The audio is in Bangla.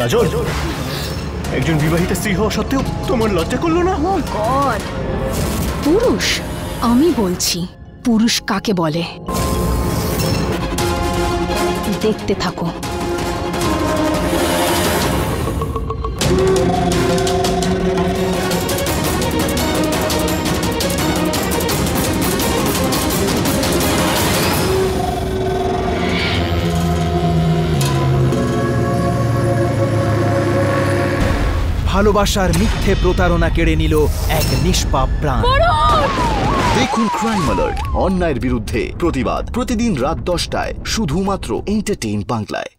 কাজল, একজন বিবাহিত স্ত্রী হওয়া সত্ত্বেও তোমার লজ্জা করলো না? ও গড! পুরুষ? আমি বলছি পুরুষ কাকে বলে। দেখতে থাকো। ভালোবাসার মিথ্যে প্রতারণা কেড়ে নিল এক নিষ্পাপ প্রাণ। দেখুন ক্রাইম অ্যালার্ট, অন্যায়ের বিরুদ্ধে প্রতিবাদ, প্রতিদিন রাত 10টায় শুধুমাত্র এন্টারটেইন বাংলায়।